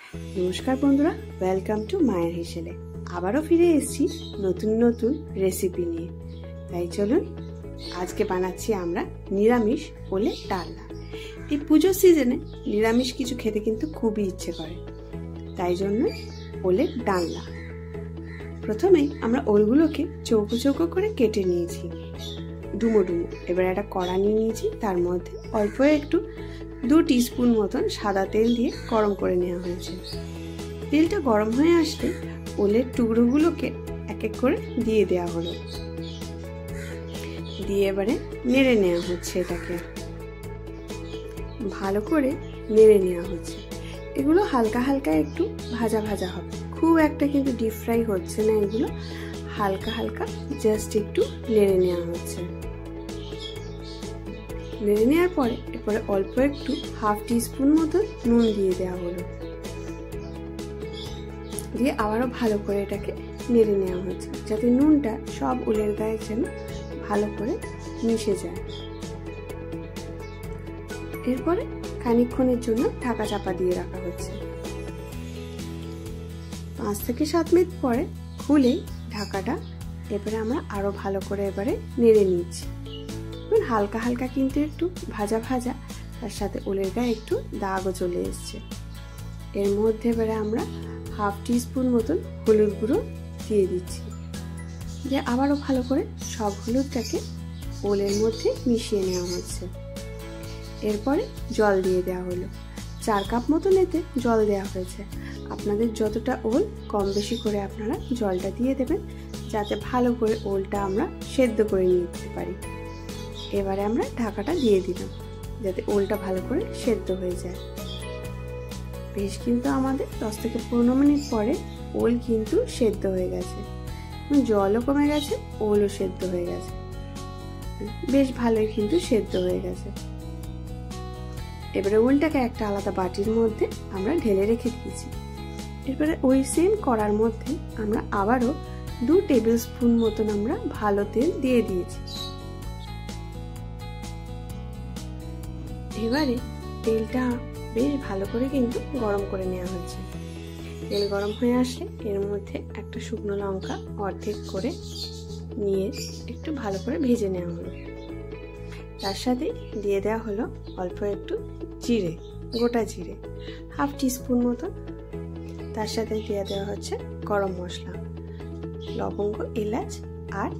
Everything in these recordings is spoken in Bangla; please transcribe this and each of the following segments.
নমস্কার বন্ধুরা, ওয়েলকাম টু মায়ের হেসেলে। আবারও ফিরে এসেছি নতুন নতুন রেসিপি নিয়ে। তাই চলুন, আজকে বানাচ্ছি আমরা নিরামিষ ওলের ডালনা। এই পুজোর সিজনে নিরামিষ কিছু খেতে কিন্তু খুবই ইচ্ছে করে, তাই জন্য ওলের ডালনা। প্রথমেই আমরা ওলগুলোকে চৌকো চৌকো করে কেটে নিয়েছি, ডুমো ডুমো। এবার একটা কড়া নিয়ে নিয়েছি, তার মধ্যে অল্প একটু 2 টিস্পুন মতন সাদা তেল দিয়ে গরম করে নেওয়া হয়েছে। তেলটা গরম হয়ে আসলে ওলের টুকরোগুলোকে এক এক করে দিয়ে দেওয়া হলো, দিয়ে এবারে নেড়ে নেওয়া হচ্ছে। এটাকে ভালো করে নেড়ে নেওয়া হচ্ছে। এগুলো হালকা হালকা একটু ভাজা ভাজা হবে, খুব একটা কিন্তু ডিপ ফ্রাই হচ্ছে না। এগুলো হালকা হালকা জাস্ট একটু নেড়ে নেওয়া হচ্ছে। নেড়ে নেওয়ার পরে এরপরে অল্প একটু 1/2 টিস্পুন মতো নুন দিয়ে দেওয়া হলো, দিয়ে আবারও ভালো করে এটাকে নেড়ে নেওয়া হচ্ছে, যাতে নুনটা সব ওলের গায়ে যেন ভালো করে মিশে যায়। এরপরে খানিকক্ষণের জন্য ঢাকা চাপা দিয়ে রাখা হচ্ছে। 5 থেকে 7 মিনিট পরে খুলে ঢাকাটা এবারে আমরা আরো ভালো করে এবারে নেড়ে নিচ্ছি। হালকা হালকা কিন্তু একটু ভাজা ভাজা, তার সাথে ওলের গায়ে একটু দাগও চলে এসছে। এর মধ্যে এবারে আমরা 1/2 টিস্পুন মতন হলুদ গুঁড়ো দিয়ে দিচ্ছি, দিয়ে আবারও ভালো করে সব হলুদটাকে ওলের মধ্যে মিশিয়ে নেওয়া হচ্ছে। এরপরে জল দিয়ে দেওয়া হলো, 4 কাপ মতন এতে জল দেওয়া হয়েছে। আপনাদের যতটা ওল কম বেশি করে আপনারা জলটা দিয়ে দেবেন, যাতে ভালো করে ওলটা আমরা সেদ্ধ করে নিতে পারি। এবারে আমরা ঢাকাটা দিয়ে দিলাম, যাতে ওলটা ভালো করে সেদ্ধ হয়ে যায়। বেশ কিন্তু আমাদের 10 থেকে 15 মিনিট পরে ওল কিন্তু সেদ্ধ হয়ে গেছে, জলও কমে গেছে, ওলও সেদ্ধ হয়ে গেছে, বেশ ভালোই কিন্তু সেদ্ধ হয়ে গেছে। এবারে ওলটাকে একটা আলাদা বাটির মধ্যে আমরা ঢেলে রেখে দিয়েছি। এরপরে ওই সেম কড়ার মধ্যে আমরা আবারও 2 টেবিল স্পুন মতন আমরা ভালো তেল দিয়ে দিয়েছি। এবারে তেলটা বেশ ভালো করে কিন্তু গরম করে নেওয়া হচ্ছে। তেল গরম হয়ে আসলে এর মধ্যে একটা শুকনো লঙ্কা অর্ধেক করে নিয়ে একটু ভালো করে ভেজে নেওয়া হলো। তার সাথে দিয়ে দেওয়া হলো অল্প একটু জিরে, গোটা জিরে 1/2 টিস্পুন মতন। তার সাথে দিয়ে দেওয়া হচ্ছে গরম মশলা, লবঙ্গ, এলাচ আর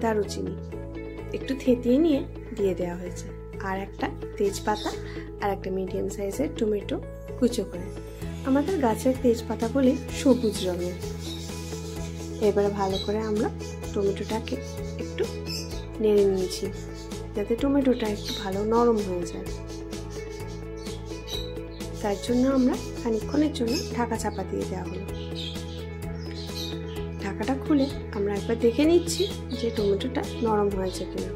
দারুচিনি একটু থেতিয়ে নিয়ে দিয়ে দেওয়া হয়েছে, আর একটা তেজপাতা আর একটা মিডিয়াম সাইজের টমেটো কুচো করে। আমাদের গাছের তেজপাতা বলে সবুজ রঙের। এবারে ভালো করে আমরা টমেটোটাকে একটু নেড়ে নিয়েছি, যাতে টমেটোটা একটু ভালো নরম হয়ে যায়। তার জন্য আমরা খানিকক্ষণের জন্য ঢাকা চাপা দিয়ে দেওয়া হলো। ঢাকাটা খুলে আমরা একবার দেখে নিচ্ছি যে টমেটোটা নরম হয়েছে কিনা।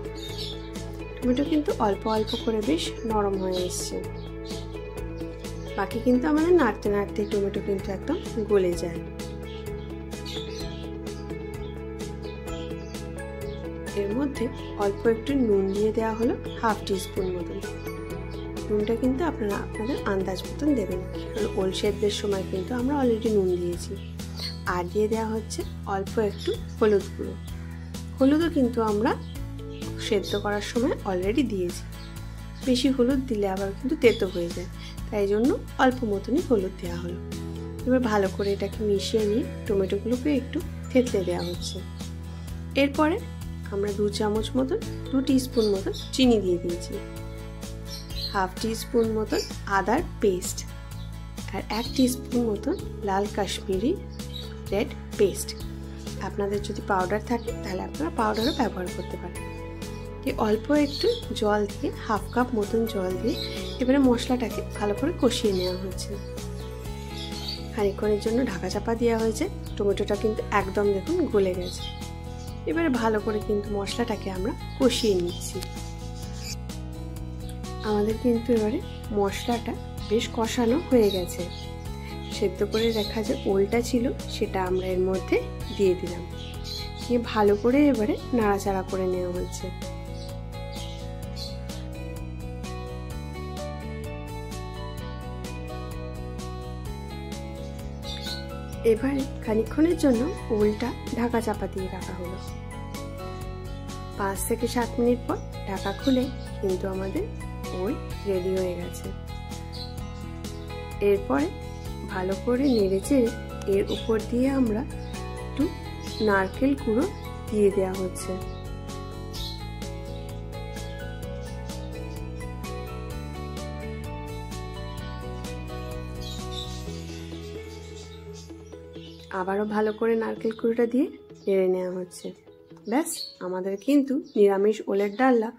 টমেটো কিন্তু অল্প অল্প করে বেশ নরম হয়ে এসছে। বাকি কিন্তু আমাদের নাড়তে নাড়তে টমেটো কিন্তু একদম গলে যায়। এর মধ্যে অল্প একটু নুন দিয়ে দেওয়া হলো 1/2 টিস্পুন মতন। নুনটা কিন্তু আপনারা আপনাদের আন্দাজ মতন দেবেন, কারণ ওল সেদ্ধের সময় কিন্তু আমরা অলরেডি নুন দিয়েছি। আর দিয়ে দেওয়া হচ্ছে অল্প একটু হলুদ গুঁড়ো। হলুদও কিন্তু আমরা সেদ্ধ করার সময় অলরেডি দিয়েছি। বেশি হলুদ দিলে আবার কিন্তু তেতো হয়ে যায়, তাই জন্য অল্প মতনই হলুদ দেওয়া হলো। এবার ভালো করে এটাকে মিশিয়ে নিয়ে টমেটোগুলোকে একটু থেতলে দেওয়া হচ্ছে। এরপরে আমরা 2 চামচ মতন 2 টিস্পুন মতন চিনি দিয়ে দিয়েছি, 1/2 টিস্পুন মতন আদার পেস্ট, আর 1 টিস্পুন মতন লাল কাশ্মীরি রেড পেস্ট। আপনাদের যদি পাউডার থাকে তাহলে আপনারা পাউডারও ব্যবহার করতে পারেন। অল্প একটু জল দিয়ে 1/2 কাপ মতন জল দিয়ে এবারে মশলাটাকে ভালো করে কষিয়ে নেওয়া হচ্ছে। খানিকক্ষণের জন্য ঢাকা চাপা দেওয়া হয়েছে। টমেটোটা কিন্তু একদম দেখুন গলে গেছে। এবারে ভালো করে কিন্তু মশলাটাকে আমরা কষিয়ে নিচ্ছি। আমাদের কিন্তু এবারে মশলাটা বেশ কষানো হয়ে গেছে। সেদ্ধ করে রাখা যে ওলটা ছিল সেটা আমরা এর মধ্যে দিয়ে দিলাম, দিয়ে ভালো করে এবারে নাড়াচাড়া করে নেওয়া হচ্ছে। এবারে খানিকক্ষণের জন্য ওলটা ঢাকা চাপা দিয়ে রাখা হলো। 5 থেকে 7 মিনিট পর ঢাকা খুলে কিন্তু আমাদের ওল রেডি হয়ে গেছে। এরপরে ভালো করে নেড়ে চেড়ে এর উপর দিয়ে আমরা একটু নারকেল কুড়ো দিয়ে দেওয়া হচ্ছে। আবারও ভালো করে নারকেল কুড়োটা দিয়ে নেড়ে নেওয়া হচ্ছে। ব্যাস, আমাদের কিন্তু নিরামিষ ওলের ডালনা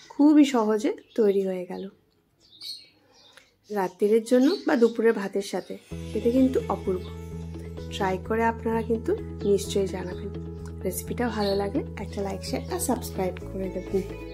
খুবই সহজে তৈরি হয়ে গেল। রাত্রির জন্য বা দুপুরের ভাতের সাথে খেতে কিন্তু অপূর্ব। ট্রাই করে আপনারা কিন্তু নিশ্চয়ই জানাবেন। রেসিপিটা ভালো লাগলে একটা লাইক, শেয়ার আর সাবস্ক্রাইব করে দেবেন।